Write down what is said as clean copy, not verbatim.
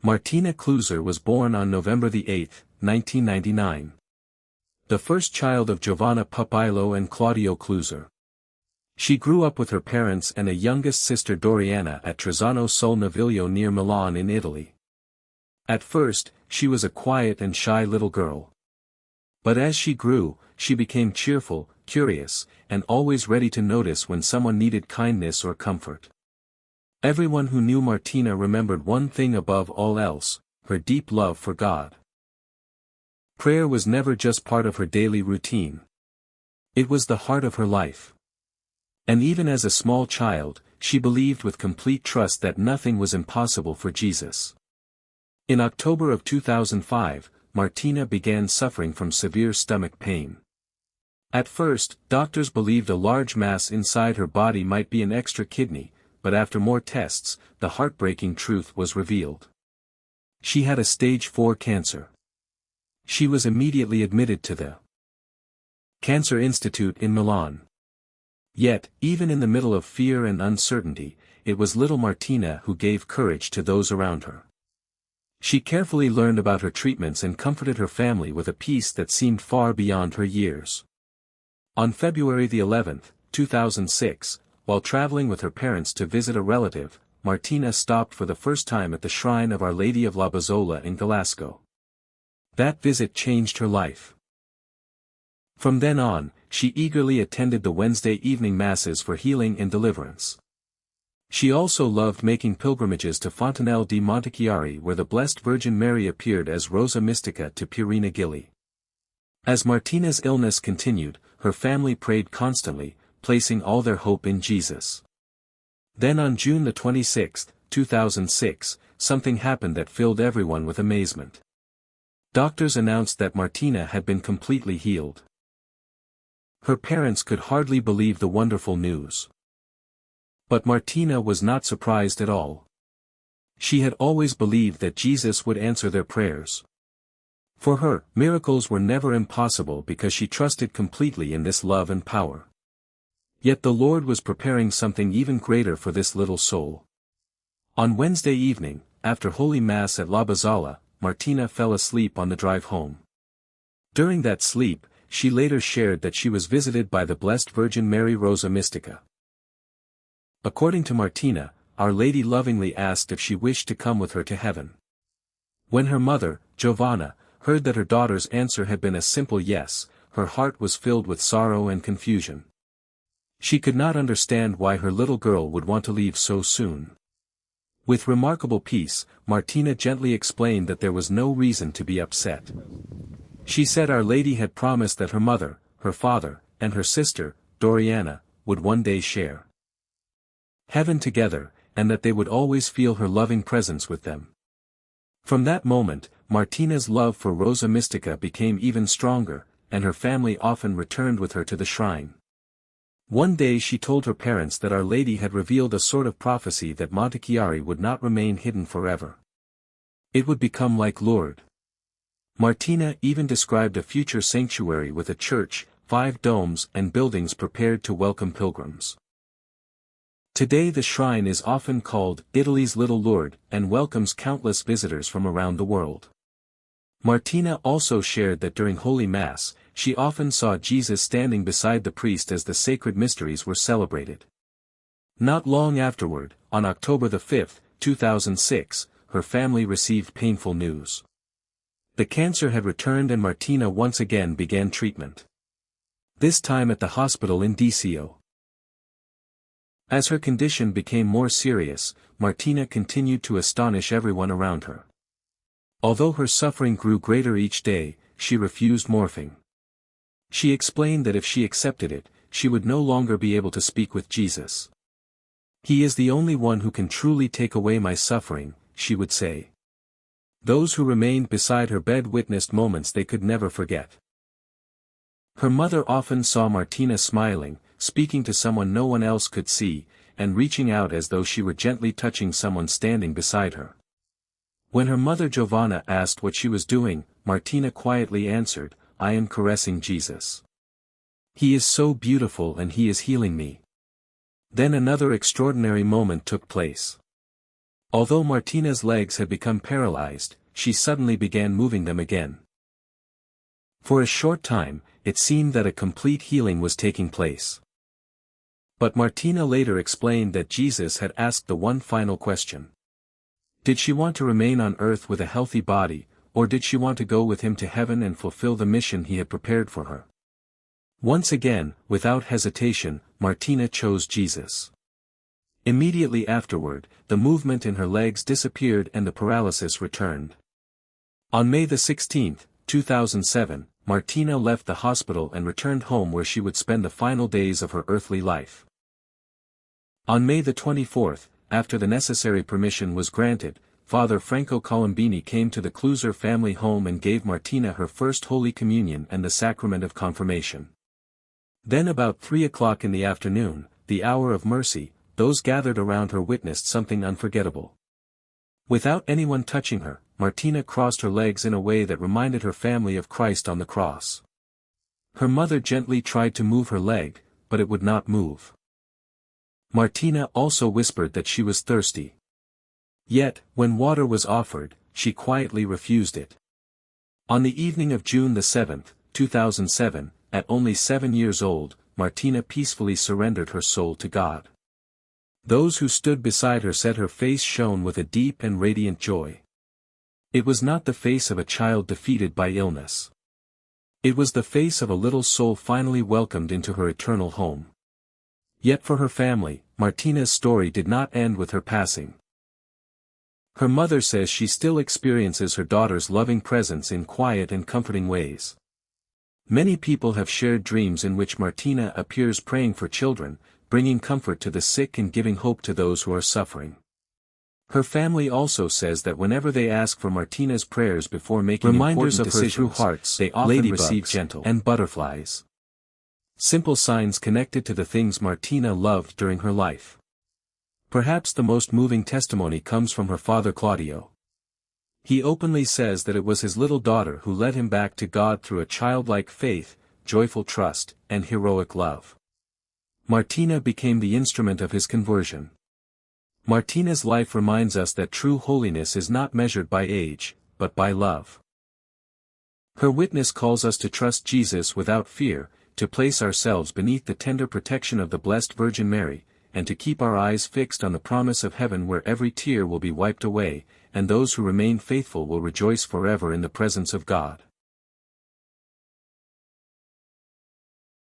Martina Kluzer was born on November 8, 1999. The first child of Giovanna Pupilo and Claudio Kluzer. She grew up with her parents and a youngest sister Doriana at Trezzano sul Naviglio near Milan in Italy. At first, she was a quiet and shy little girl. But as she grew, she became cheerful, curious, and always ready to notice when someone needed kindness or comfort. Everyone who knew Martina remembered one thing above all else: her deep love for God. Prayer was never just part of her daily routine. It was the heart of her life. And even as a small child, she believed with complete trust that nothing was impossible for Jesus. In October of 2005, Martina began suffering from severe stomach pain. At first, doctors believed a large mass inside her body might be an extra kidney, but after more tests, the heartbreaking truth was revealed. She had a stage 4 cancer. She was immediately admitted to the Cancer Institute in Milan. Yet, even in the middle of fear and uncertainty, it was little Martina who gave courage to those around her. She carefully learned about her treatments and comforted her family with a peace that seemed far beyond her years. On February 11, 2006, while traveling with her parents to visit a relative, Martina stopped for the first time at the shrine of Our Lady of La Bazzola in Glasgow. That visit changed her life. From then on, she eagerly attended the Wednesday evening masses for healing and deliverance. She also loved making pilgrimages to Fontanelle di Montechiari, where the Blessed Virgin Mary appeared as Rosa Mystica to Purina Gilli. As Martina's illness continued, her family prayed constantly, placing all their hope in Jesus. Then on June 26, 2006, something happened that filled everyone with amazement. Doctors announced that Martina had been completely healed. Her parents could hardly believe the wonderful news. But Martina was not surprised at all. She had always believed that Jesus would answer their prayers. For her, miracles were never impossible because she trusted completely in this love and power. Yet the Lord was preparing something even greater for this little soul. On Wednesday evening, after Holy Mass at La Bazzola, Martina fell asleep on the drive home. During that sleep, she later shared that she was visited by the Blessed Virgin Mary Rosa Mystica. According to Martina, Our Lady lovingly asked if she wished to come with her to heaven. When her mother, Giovanna, heard that her daughter's answer had been a simple yes, her heart was filled with sorrow and confusion. She could not understand why her little girl would want to leave so soon. With remarkable peace, Martina gently explained that there was no reason to be upset. She said Our Lady had promised that her mother, her father, and her sister, Doriana, would one day share heaven together, and that they would always feel her loving presence with them. From that moment, Martina's love for Rosa Mystica became even stronger, and her family often returned with her to the shrine. One day she told her parents that Our Lady had revealed a sort of prophecy that Montechiari would not remain hidden forever. It would become like Lourdes. Martina even described a future sanctuary with a church, 5 domes and buildings prepared to welcome pilgrims. Today the shrine is often called Italy's Little Lourdes and welcomes countless visitors from around the world. Martina also shared that during Holy Mass, she often saw Jesus standing beside the priest as the sacred mysteries were celebrated. Not long afterward, on October 5, 2006, her family received painful news. The cancer had returned and Martina once again began treatment. This time at the hospital in Desio. As her condition became more serious, Martina continued to astonish everyone around her. Although her suffering grew greater each day, she refused morphine. She explained that if she accepted it, she would no longer be able to speak with Jesus. He is the only one who can truly take away my suffering, she would say. Those who remained beside her bed witnessed moments they could never forget. Her mother often saw Martina smiling, speaking to someone no one else could see, and reaching out as though she were gently touching someone standing beside her. When her mother Giovanna asked what she was doing, Martina quietly answered, I am caressing Jesus. He is so beautiful and he is healing me. Then another extraordinary moment took place. Although Martina's legs had become paralyzed, she suddenly began moving them again. For a short time, it seemed that a complete healing was taking place. But Martina later explained that Jesus had asked the one final question. Did she want to remain on earth with a healthy body, or did she want to go with him to heaven and fulfill the mission he had prepared for her? Once again, without hesitation, Martina chose Jesus. Immediately afterward, the movement in her legs disappeared and the paralysis returned. On May 16, 2007, Martina left the hospital and returned home where she would spend the final days of her earthly life. On May 24, after the necessary permission was granted, Father Franco Colombini came to the Kluzer family home and gave Martina her first Holy Communion and the sacrament of confirmation. Then about 3 o'clock in the afternoon, the hour of mercy, those gathered around her witnessed something unforgettable. Without anyone touching her, Martina crossed her legs in a way that reminded her family of Christ on the cross. Her mother gently tried to move her leg, but it would not move. Martina also whispered that she was thirsty. Yet, when water was offered, she quietly refused it. On the evening of June 7, 2007, at only 7 years old, Martina peacefully surrendered her soul to God. Those who stood beside her said her face shone with a deep and radiant joy. It was not the face of a child defeated by illness. It was the face of a little soul finally welcomed into her eternal home. Yet for her family, Martina's story did not end with her passing. Her mother says she still experiences her daughter's loving presence in quiet and comforting ways. Many people have shared dreams in which Martina appears praying for children, bringing comfort to the sick and giving hope to those who are suffering. Her family also says that whenever they ask for Martina's prayers before making reminders of her through hearts, they often receive gentle and butterflies. Simple signs connected to the things Martina loved during her life. Perhaps the most moving testimony comes from her father Claudio. He openly says that it was his little daughter who led him back to God through a childlike faith, joyful trust, and heroic love. Martina became the instrument of his conversion. Martina's life reminds us that true holiness is not measured by age, but by love. Her witness calls us to trust Jesus without fear, to place ourselves beneath the tender protection of the Blessed Virgin Mary, and to keep our eyes fixed on the promise of heaven where every tear will be wiped away, and those who remain faithful will rejoice forever in the presence of God.